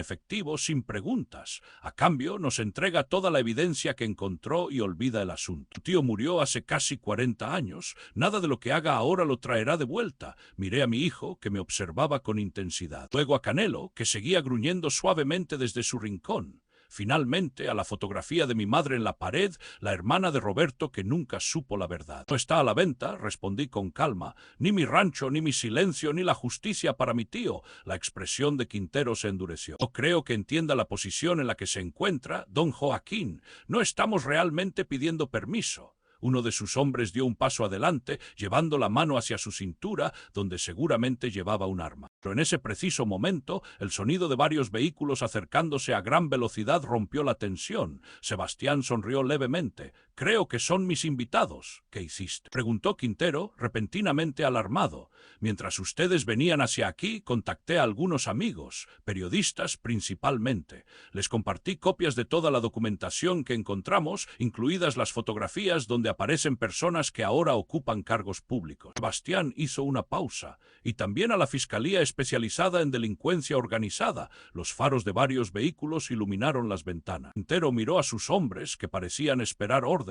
efectivo, sin preguntas. A cambio, nos entrega toda la evidencia que encontró y olvida el asunto. Tu tío murió hace casi 40 años. Nada de lo que haga ahora lo traerá de vuelta. Miré a mi hijo, que me observaba con intensidad. Luego a Canelo, que seguía gruñendo suavemente desde su rincón. Finalmente, a la fotografía de mi madre en la pared, la hermana de Roberto que nunca supo la verdad. No está a la venta, respondí con calma, ni mi rancho, ni mi silencio, ni la justicia para mi tío. La expresión de Quintero se endureció. No creo que entienda la posición en la que se encuentra don Joaquín. No estamos realmente pidiendo permiso. Uno de sus hombres dio un paso adelante, llevando la mano hacia su cintura, donde seguramente llevaba un arma. Pero en ese preciso momento, el sonido de varios vehículos acercándose a gran velocidad rompió la tensión. Sebastián sonrió levemente. «Creo que son mis invitados». «¿Qué hiciste?», preguntó Quintero, repentinamente alarmado. «Mientras ustedes venían hacia aquí, contacté a algunos amigos, periodistas principalmente. Les compartí copias de toda la documentación que encontramos, incluidas las fotografías donde aparecen personas que ahora ocupan cargos públicos». Sebastián hizo una pausa. «Y también a la Fiscalía especializada en delincuencia organizada». Los faros de varios vehículos iluminaron las ventanas. Quintero miró a sus hombres, que parecían esperar órdenes.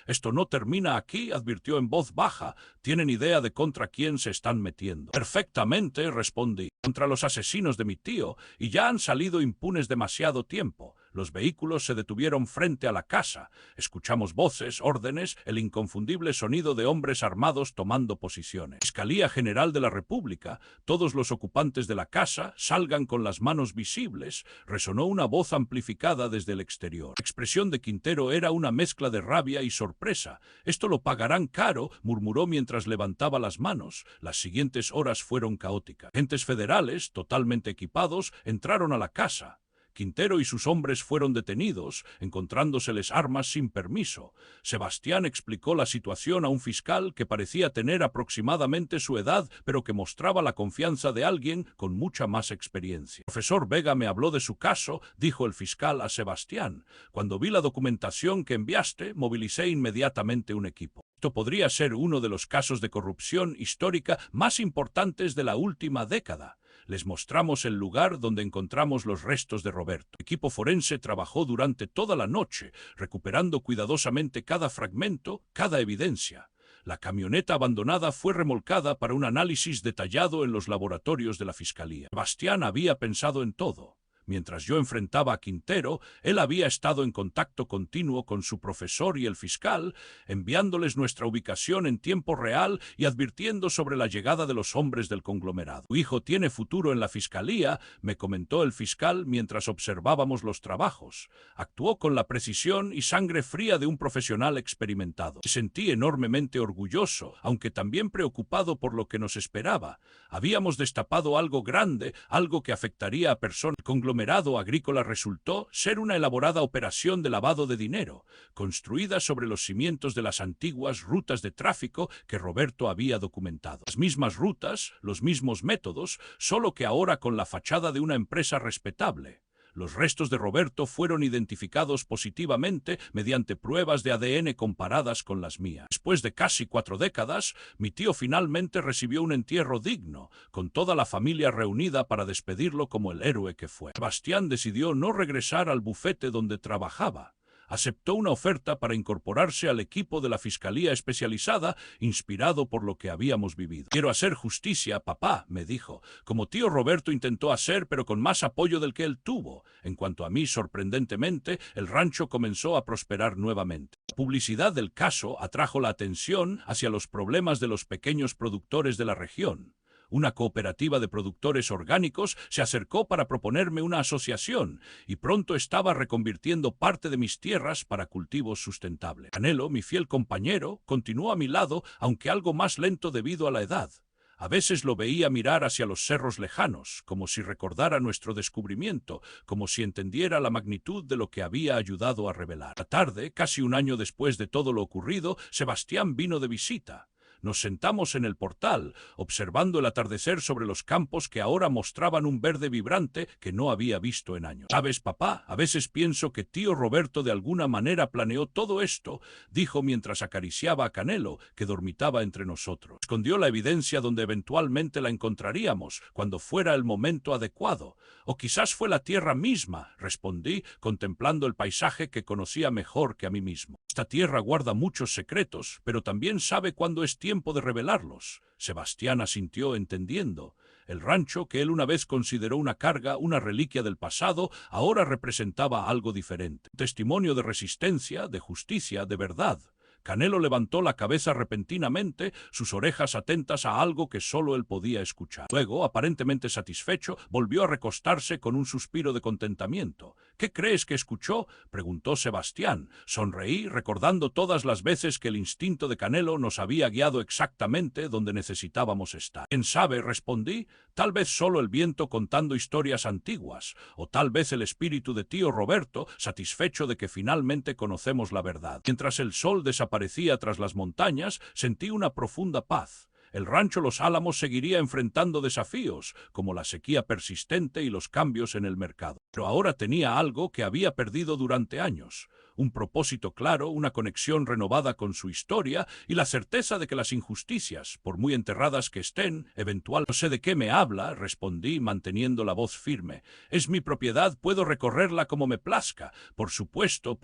«Esto no termina aquí», advirtió en voz baja. «¿Tienen idea de contra quién se están metiendo?». «Perfectamente», respondí. «Contra los asesinos de mi tío, y ya han salido impunes demasiado tiempo». Los vehículos se detuvieron frente a la casa. Escuchamos voces, órdenes, el inconfundible sonido de hombres armados tomando posiciones. «Fiscalía General de la República, todos los ocupantes de la casa, salgan con las manos visibles», resonó una voz amplificada desde el exterior. La expresión de Quintero era una mezcla de rabia y sorpresa. «Esto lo pagarán caro», murmuró mientras levantaba las manos. Las siguientes horas fueron caóticas. Agentes federales, totalmente equipados, entraron a la casa. Quintero y sus hombres fueron detenidos, encontrándoseles armas sin permiso. Sebastián explicó la situación a un fiscal que parecía tener aproximadamente su edad, pero que mostraba la confianza de alguien con mucha más experiencia. «El profesor Vega me habló de su caso», dijo el fiscal a Sebastián. «Cuando vi la documentación que enviaste, movilicé inmediatamente un equipo. Esto podría ser uno de los casos de corrupción histórica más importantes de la última década». Les mostramos el lugar donde encontramos los restos de Roberto. El equipo forense trabajó durante toda la noche, recuperando cuidadosamente cada fragmento, cada evidencia. La camioneta abandonada fue remolcada para un análisis detallado en los laboratorios de la Fiscalía. Sebastián había pensado en todo. Mientras yo enfrentaba a Quintero, él había estado en contacto continuo con su profesor y el fiscal, enviándoles nuestra ubicación en tiempo real y advirtiendo sobre la llegada de los hombres del conglomerado. «Tu hijo tiene futuro en la Fiscalía», me comentó el fiscal mientras observábamos los trabajos. Actuó con la precisión y sangre fría de un profesional experimentado. Me sentí enormemente orgulloso, aunque también preocupado por lo que nos esperaba. Habíamos destapado algo grande, algo que afectaría a personas. El conglomerado agrícola resultó ser una elaborada operación de lavado de dinero, construida sobre los cimientos de las antiguas rutas de tráfico que Roberto había documentado. Las mismas rutas, los mismos métodos, solo que ahora con la fachada de una empresa respetable. Los restos de Roberto fueron identificados positivamente mediante pruebas de ADN comparadas con las mías. Después de casi 4 décadas, mi tío finalmente recibió un entierro digno, con toda la familia reunida para despedirlo como el héroe que fue. Sebastián decidió no regresar al bufete donde trabajaba. Aceptó una oferta para incorporarse al equipo de la Fiscalía Especializada, inspirado por lo que habíamos vivido. «Quiero hacer justicia, papá», me dijo, «como tío Roberto intentó hacer, pero con más apoyo del que él tuvo». En cuanto a mí, sorprendentemente, el rancho comenzó a prosperar nuevamente. La publicidad del caso atrajo la atención hacia los problemas de los pequeños productores de la región. Una cooperativa de productores orgánicos se acercó para proponerme una asociación y pronto estaba reconvirtiendo parte de mis tierras para cultivos sustentables. Canelo, mi fiel compañero, continuó a mi lado, aunque algo más lento debido a la edad. A veces lo veía mirar hacia los cerros lejanos, como si recordara nuestro descubrimiento, como si entendiera la magnitud de lo que había ayudado a revelar. La tarde, casi un año después de todo lo ocurrido, Sebastián vino de visita. Nos sentamos en el portal, observando el atardecer sobre los campos que ahora mostraban un verde vibrante que no había visto en años. ¿Sabes, papá? A veces pienso que tío Roberto de alguna manera planeó todo esto, dijo mientras acariciaba a Canelo, que dormitaba entre nosotros. Escondió la evidencia donde eventualmente la encontraríamos, cuando fuera el momento adecuado. O quizás fue la tierra misma, respondí, contemplando el paisaje que conocía mejor que a mí mismo. Esta tierra guarda muchos secretos, pero también sabe cuándo es tiempo de revelarlos. Sebastián asintió entendiendo. El rancho, que él una vez consideró una carga, una reliquia del pasado, ahora representaba algo diferente. Testimonio de resistencia, de justicia, de verdad. Canelo levantó la cabeza repentinamente, sus orejas atentas a algo que solo él podía escuchar. Luego, aparentemente satisfecho, volvió a recostarse con un suspiro de contentamiento. ¿Qué crees que escuchó?, preguntó Sebastián. Sonreí, recordando todas las veces que el instinto de Canelo nos había guiado exactamente donde necesitábamos estar. ¿Quién sabe?, respondí. Tal vez solo el viento contando historias antiguas, o tal vez el espíritu de tío Roberto, satisfecho de que finalmente conocemos la verdad. Mientras el sol desaparecía tras las montañas, sentí una profunda paz. El rancho Los Álamos seguiría enfrentando desafíos, como la sequía persistente y los cambios en el mercado. Pero ahora tenía algo que había perdido durante años. Un propósito claro, una conexión renovada con su historia y la certeza de que las injusticias, por muy enterradas que estén, eventual. No sé de qué me habla, respondí, manteniendo la voz firme. Es mi propiedad, puedo recorrerla como me plazca. Por supuesto,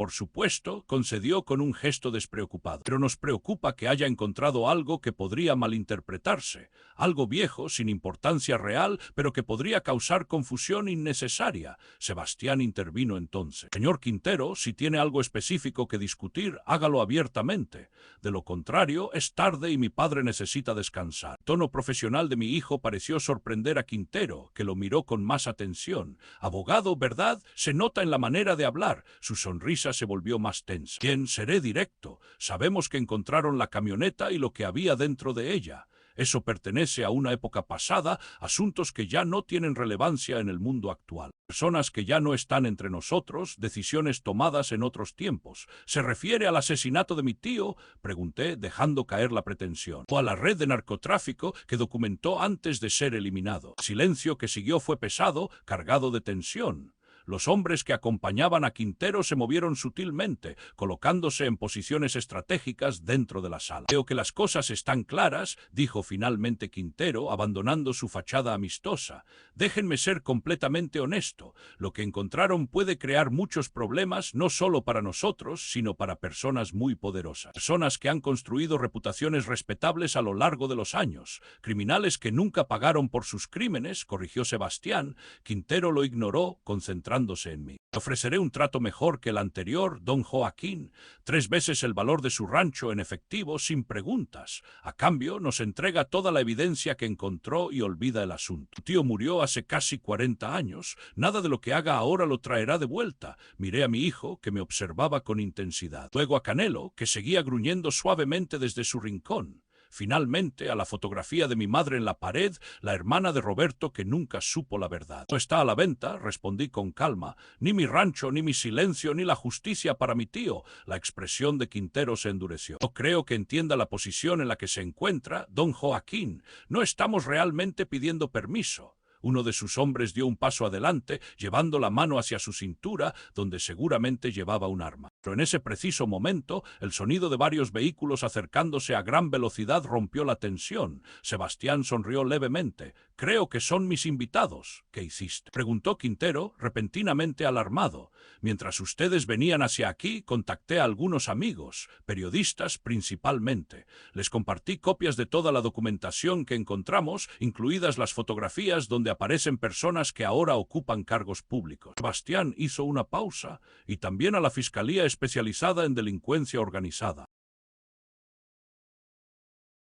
concedió con un gesto despreocupado. Pero nos preocupa que haya encontrado algo que podría malinterpretarse. Algo viejo, sin importancia real, pero que podría causar confusión innecesaria. Sebastián intervino entonces. Señor Quintero, si tiene algo específico que discutir, hágalo abiertamente. De lo contrario, es tarde y mi padre necesita descansar. El tono profesional de mi hijo pareció sorprender a Quintero, que lo miró con más atención. Abogado, ¿verdad? Se nota en la manera de hablar. Su sonrisa se volvió más tensa. Bien, seré directo. Sabemos que encontraron la camioneta y lo que había dentro de ella. Eso pertenece a una época pasada, asuntos que ya no tienen relevancia en el mundo actual. Personas que ya no están entre nosotros, decisiones tomadas en otros tiempos. ¿Se refiere al asesinato de mi tío?, pregunté, dejando caer la pretensión. O a la red de narcotráfico que documentó antes de ser eliminado. El silencio que siguió fue pesado, cargado de tensión. Los hombres que acompañaban a Quintero se movieron sutilmente, colocándose en posiciones estratégicas dentro de la sala. Veo que las cosas están claras, dijo finalmente Quintero, abandonando su fachada amistosa. Déjenme ser completamente honesto. Lo que encontraron puede crear muchos problemas, no solo para nosotros, sino para personas muy poderosas. Personas que han construido reputaciones respetables a lo largo de los años. Criminales que nunca pagaron por sus crímenes, corrigió Sebastián. Quintero lo ignoró, concentrándose en mí. Ofreceré un trato mejor que el anterior, don Joaquín, 3 veces el valor de su rancho en efectivo, sin preguntas. A cambio, nos entrega toda la evidencia que encontró y olvida el asunto. Tu tío murió hace casi 40 años. Nada de lo que haga ahora lo traerá de vuelta. Miré a mi hijo, que me observaba con intensidad. Luego a Canelo, que seguía gruñendo suavemente desde su rincón. Finalmente, a la fotografía de mi madre en la pared, la hermana de Roberto que nunca supo la verdad. No está a la venta, respondí con calma, ni mi rancho, ni mi silencio, ni la justicia para mi tío. La expresión de Quintero se endureció. No creo que entienda la posición en la que se encuentra don Joaquín. No estamos realmente pidiendo permiso. Uno de sus hombres dio un paso adelante, llevando la mano hacia su cintura, donde seguramente llevaba un arma. Pero en ese preciso momento, el sonido de varios vehículos acercándose a gran velocidad rompió la tensión. Sebastián sonrió levemente. «Creo que son mis invitados». «¿Qué hiciste?», preguntó Quintero, repentinamente alarmado. Mientras ustedes venían hacia aquí, contacté a algunos amigos, periodistas principalmente. Les compartí copias de toda la documentación que encontramos, incluidas las fotografías donde aparecen personas que ahora ocupan cargos públicos. Sebastián hizo una pausa, y también a la Fiscalía especializada en delincuencia organizada.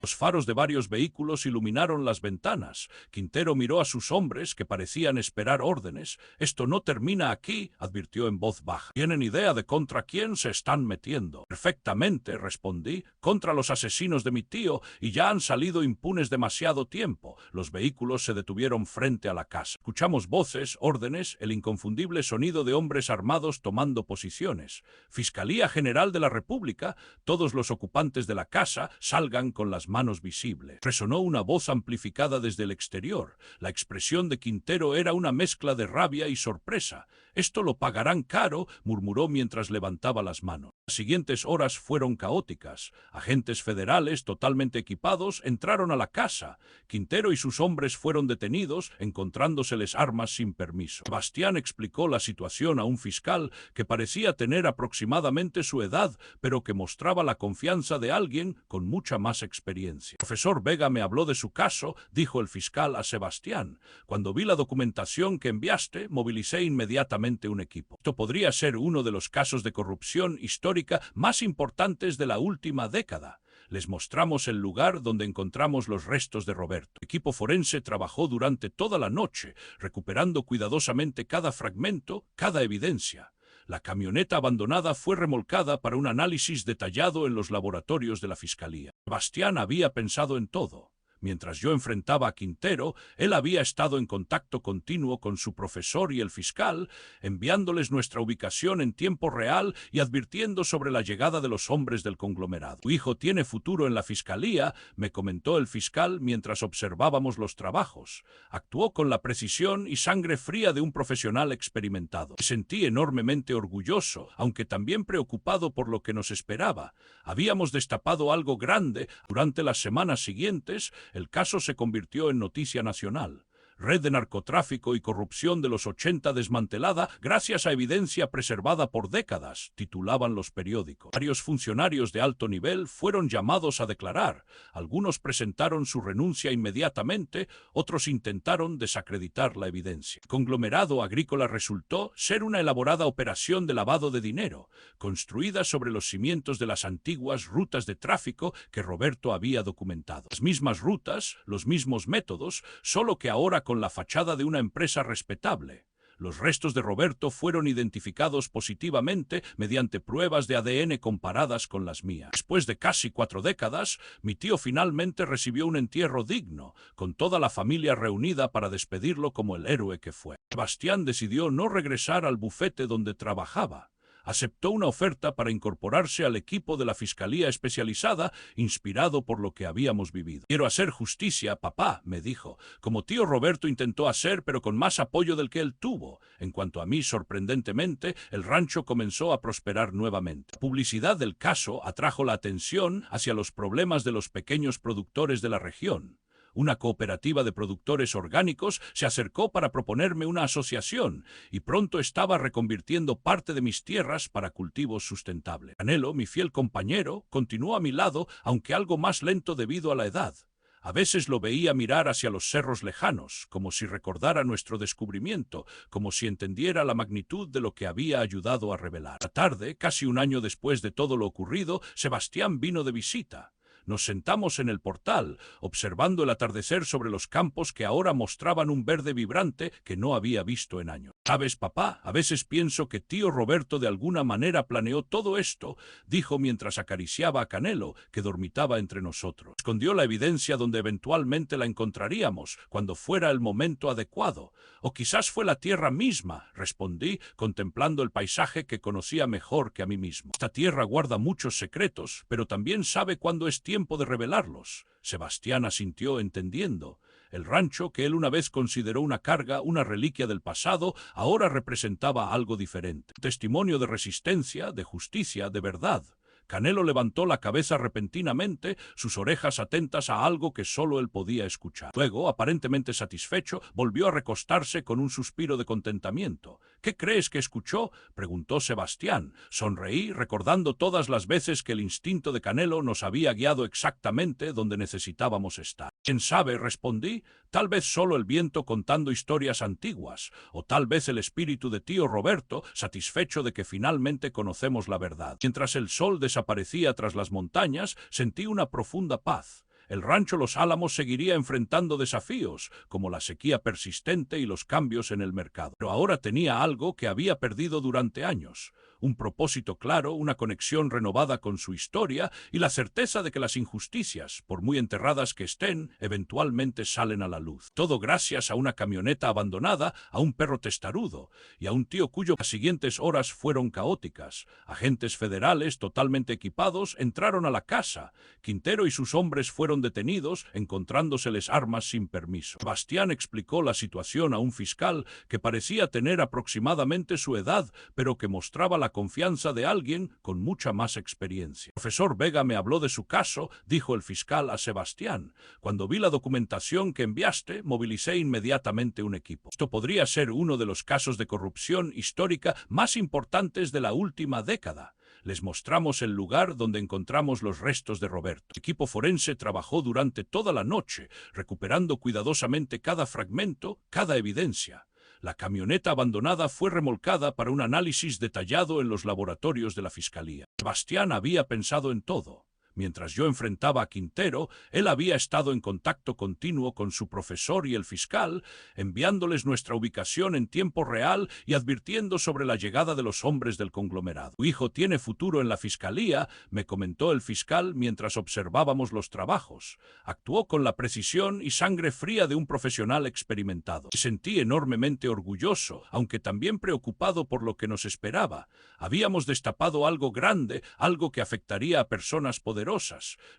Los faros de varios vehículos iluminaron las ventanas. Quintero miró a sus hombres, que parecían esperar órdenes. «Esto no termina aquí», advirtió en voz baja. «¿Tienen idea de contra quién se están metiendo?» «Perfectamente», respondí. «Contra los asesinos de mi tío, y ya han salido impunes demasiado tiempo». Los vehículos se detuvieron frente a la casa. Escuchamos voces, órdenes, el inconfundible sonido de hombres armados tomando posiciones. «Fiscalía General de la República, todos los ocupantes de la casa salgan con las manos visibles». Resonó una voz amplificada desde el exterior. La expresión de Quintero era una mezcla de rabia y sorpresa. «Esto lo pagarán caro», murmuró mientras levantaba las manos. Las siguientes horas fueron caóticas. Agentes federales, totalmente equipados, entraron a la casa. Quintero y sus hombres fueron detenidos, encontrándoseles armas sin permiso. Sebastián explicó la situación a un fiscal que parecía tener aproximadamente su edad, pero que mostraba la confianza de alguien con mucha más experiencia. «El profesor Vega me habló de su caso», dijo el fiscal a Sebastián. «Cuando vi la documentación que enviaste, movilicé inmediatamente un equipo. Esto podría ser uno de los casos de corrupción histórica más importantes de la última década». Les mostramos el lugar donde encontramos los restos de Roberto. El equipo forense trabajó durante toda la noche, recuperando cuidadosamente cada fragmento, cada evidencia. La camioneta abandonada fue remolcada para un análisis detallado en los laboratorios de la Fiscalía. Sebastián había pensado en todo. Mientras yo enfrentaba a Quintero, él había estado en contacto continuo con su profesor y el fiscal, enviándoles nuestra ubicación en tiempo real y advirtiendo sobre la llegada de los hombres del conglomerado. «Tu hijo tiene futuro en la Fiscalía», me comentó el fiscal mientras observábamos los trabajos. Actuó con la precisión y sangre fría de un profesional experimentado. Me sentí enormemente orgulloso, aunque también preocupado por lo que nos esperaba. Habíamos destapado algo grande. Durante las semanas siguientes, el caso se convirtió en noticia nacional. «Red de narcotráfico y corrupción de los 80 desmantelada gracias a evidencia preservada por décadas», titulaban los periódicos. Varios funcionarios de alto nivel fueron llamados a declarar. Algunos presentaron su renuncia inmediatamente, otros intentaron desacreditar la evidencia. El conglomerado agrícola resultó ser una elaborada operación de lavado de dinero, construida sobre los cimientos de las antiguas rutas de tráfico que Roberto había documentado. Las mismas rutas, los mismos métodos, solo que ahora con la fachada de una empresa respetable. Los restos de Roberto fueron identificados positivamente mediante pruebas de ADN comparadas con las mías. Después de casi 4 décadas, mi tío finalmente recibió un entierro digno, con toda la familia reunida para despedirlo como el héroe que fue. Sebastián decidió no regresar al bufete donde trabajaba. Aceptó una oferta para incorporarse al equipo de la Fiscalía Especializada, inspirado por lo que habíamos vivido. «Quiero hacer justicia, papá», me dijo, «como tío Roberto intentó hacer, pero con más apoyo del que él tuvo». En cuanto a mí, sorprendentemente, el rancho comenzó a prosperar nuevamente. La publicidad del caso atrajo la atención hacia los problemas de los pequeños productores de la región. Una cooperativa de productores orgánicos se acercó para proponerme una asociación, y pronto estaba reconvirtiendo parte de mis tierras para cultivos sustentables. Canelo, mi fiel compañero, continuó a mi lado, aunque algo más lento debido a la edad. A veces lo veía mirar hacia los cerros lejanos, como si recordara nuestro descubrimiento, como si entendiera la magnitud de lo que había ayudado a revelar. La tarde, casi un año después de todo lo ocurrido, Sebastián vino de visita. Nos sentamos en el portal, observando el atardecer sobre los campos que ahora mostraban un verde vibrante que no había visto en años. «¿Sabes, papá? A veces pienso que tío Roberto de alguna manera planeó todo esto», dijo mientras acariciaba a Canelo, que dormitaba entre nosotros. «Escondió la evidencia donde eventualmente la encontraríamos, cuando fuera el momento adecuado. O quizás fue la tierra misma», respondí, contemplando el paisaje que conocía mejor que a mí mismo. «Esta tierra guarda muchos secretos, pero también sabe cuándo es tiempo de revelarlos». Sebastián asintió entendiendo. El rancho, que él una vez consideró una carga, una reliquia del pasado, ahora representaba algo diferente. Un testimonio de resistencia, de justicia, de verdad. Canelo levantó la cabeza repentinamente, sus orejas atentas a algo que solo él podía escuchar. Luego, aparentemente satisfecho, volvió a recostarse con un suspiro de contentamiento. ¿Qué crees que escuchó?, preguntó Sebastián. Sonreí, recordando todas las veces que el instinto de Canelo nos había guiado exactamente donde necesitábamos estar. «¿Quién sabe?», respondí. «Tal vez solo el viento contando historias antiguas, o tal vez el espíritu de tío Roberto, satisfecho de que finalmente conocemos la verdad». Mientras el sol desaparecía tras las montañas, sentí una profunda paz. El rancho Los Álamos seguiría enfrentando desafíos, como la sequía persistente y los cambios en el mercado. Pero ahora tenía algo que había perdido durante años: un propósito claro, una conexión renovada con su historia y la certeza de que las injusticias, por muy enterradas que estén, eventualmente salen a la luz. Todo gracias a una camioneta abandonada, a un perro testarudo y a un tío cuyo las siguientes horas fueron caóticas. Agentes federales totalmente equipados entraron a la casa. Quintero y sus hombres fueron detenidos, encontrándoseles armas sin permiso. Sebastián explicó la situación a un fiscal que parecía tener aproximadamente su edad, pero que mostraba la confianza de alguien con mucha más experiencia. «El profesor Vega me habló de su caso», dijo el fiscal a Sebastián. «Cuando vi la documentación que enviaste, movilicé inmediatamente un equipo. Esto podría ser uno de los casos de corrupción histórica más importantes de la última década». Les mostramos el lugar donde encontramos los restos de Roberto. El equipo forense trabajó durante toda la noche, recuperando cuidadosamente cada fragmento, cada evidencia. La camioneta abandonada fue remolcada para un análisis detallado en los laboratorios de la Fiscalía. Sebastián había pensado en todo. Mientras yo enfrentaba a Quintero, él había estado en contacto continuo con su profesor y el fiscal, enviándoles nuestra ubicación en tiempo real y advirtiendo sobre la llegada de los hombres del conglomerado. «Tu hijo tiene futuro en la fiscalía», me comentó el fiscal mientras observábamos los trabajos. Actuó con la precisión y sangre fría de un profesional experimentado. Me sentí enormemente orgulloso, aunque también preocupado por lo que nos esperaba. Habíamos destapado algo grande, algo que afectaría a personas poderosas.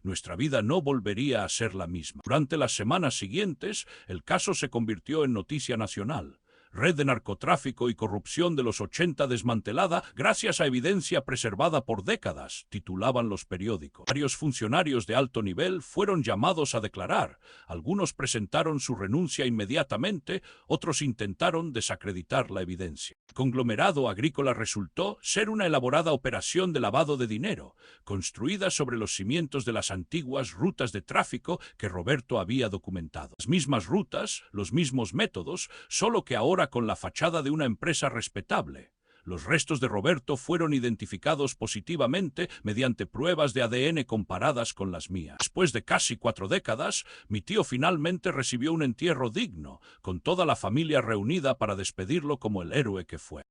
Nuestra vida no volvería a ser la misma. Durante las semanas siguientes, el caso se convirtió en noticia nacional. Red de narcotráfico y corrupción de los 80 desmantelada gracias a evidencia preservada por décadas, titulaban los periódicos. Varios funcionarios de alto nivel fueron llamados a declarar. Algunos presentaron su renuncia inmediatamente, otros intentaron desacreditar la evidencia. El conglomerado agrícola resultó ser una elaborada operación de lavado de dinero, construida sobre los cimientos de las antiguas rutas de tráfico que Roberto había documentado. Las mismas rutas, los mismos métodos, solo que ahora con la fachada de una empresa respetable. Los restos de Roberto fueron identificados positivamente mediante pruebas de ADN comparadas con las mías. Después de casi 4 décadas, mi tío finalmente recibió un entierro digno, con toda la familia reunida para despedirlo como el héroe que fue.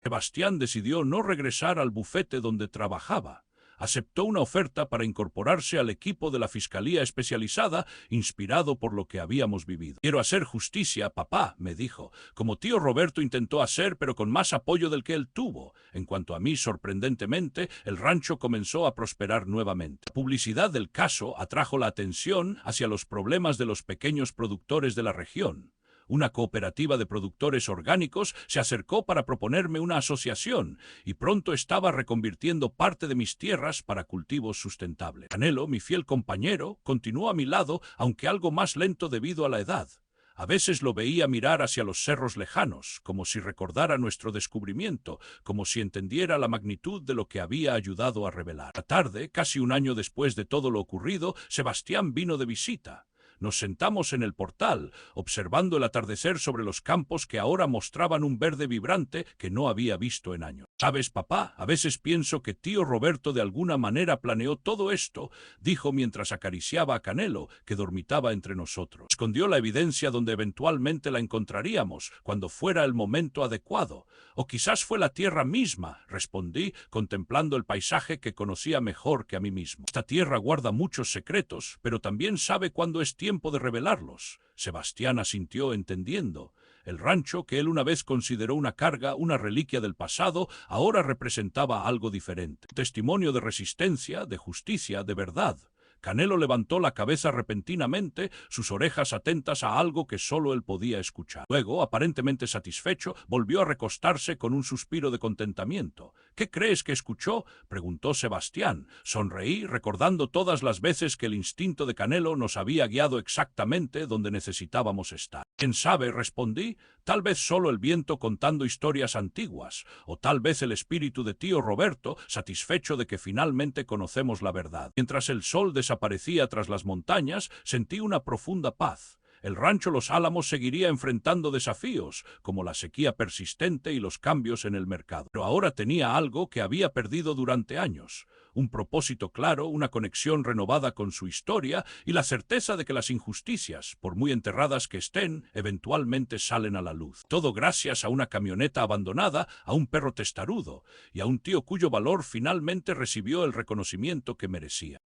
Sebastián decidió no regresar al bufete donde trabajaba. Aceptó una oferta para incorporarse al equipo de la Fiscalía Especializada, inspirado por lo que habíamos vivido. «Quiero hacer justicia, papá», me dijo, como tío Roberto intentó hacer, pero con más apoyo del que él tuvo. En cuanto a mí, sorprendentemente, el rancho comenzó a prosperar nuevamente. La publicidad del caso atrajo la atención hacia los problemas de los pequeños productores de la región. Una cooperativa de productores orgánicos se acercó para proponerme una asociación y pronto estaba reconvirtiendo parte de mis tierras para cultivos sustentables. Canelo, mi fiel compañero, continuó a mi lado, aunque algo más lento debido a la edad. A veces lo veía mirar hacia los cerros lejanos, como si recordara nuestro descubrimiento, como si entendiera la magnitud de lo que había ayudado a revelar. La tarde, casi un año después de todo lo ocurrido, Sebastián vino de visita. Nos sentamos en el portal, observando el atardecer sobre los campos que ahora mostraban un verde vibrante que no había visto en años. «¿Sabes, papá? A veces pienso que tío Roberto de alguna manera planeó todo esto», dijo mientras acariciaba a Canelo, que dormitaba entre nosotros. «Escondió la evidencia donde eventualmente la encontraríamos, cuando fuera el momento adecuado. O quizás fue la tierra misma», respondí, contemplando el paisaje que conocía mejor que a mí mismo. «Esta tierra guarda muchos secretos, pero también sabe cuándo es tiempo de revelarlos». Sebastián asintió entendiendo. El rancho, que él una vez consideró una carga, una reliquia del pasado, ahora representaba algo diferente. Un testimonio de resistencia, de justicia, de verdad. Canelo levantó la cabeza repentinamente, sus orejas atentas a algo que solo él podía escuchar. Luego, aparentemente satisfecho, volvió a recostarse con un suspiro de contentamiento. ¿Qué crees que escuchó? Preguntó Sebastián. Sonreí, recordando todas las veces que el instinto de Canelo nos había guiado exactamente donde necesitábamos estar. ¿Quién sabe? Respondí. Tal vez solo el viento contando historias antiguas, o tal vez el espíritu de tío Roberto, satisfecho de que finalmente conocemos la verdad. Mientras el sol desaparecía tras las montañas, sentí una profunda paz. El rancho Los Álamos seguiría enfrentando desafíos, como la sequía persistente y los cambios en el mercado. Pero ahora tenía algo que había perdido durante años: un propósito claro, una conexión renovada con su historia y la certeza de que las injusticias, por muy enterradas que estén, eventualmente salen a la luz. Todo gracias a una camioneta abandonada, a un perro testarudo y a un tío cuyo valor finalmente recibió el reconocimiento que merecía.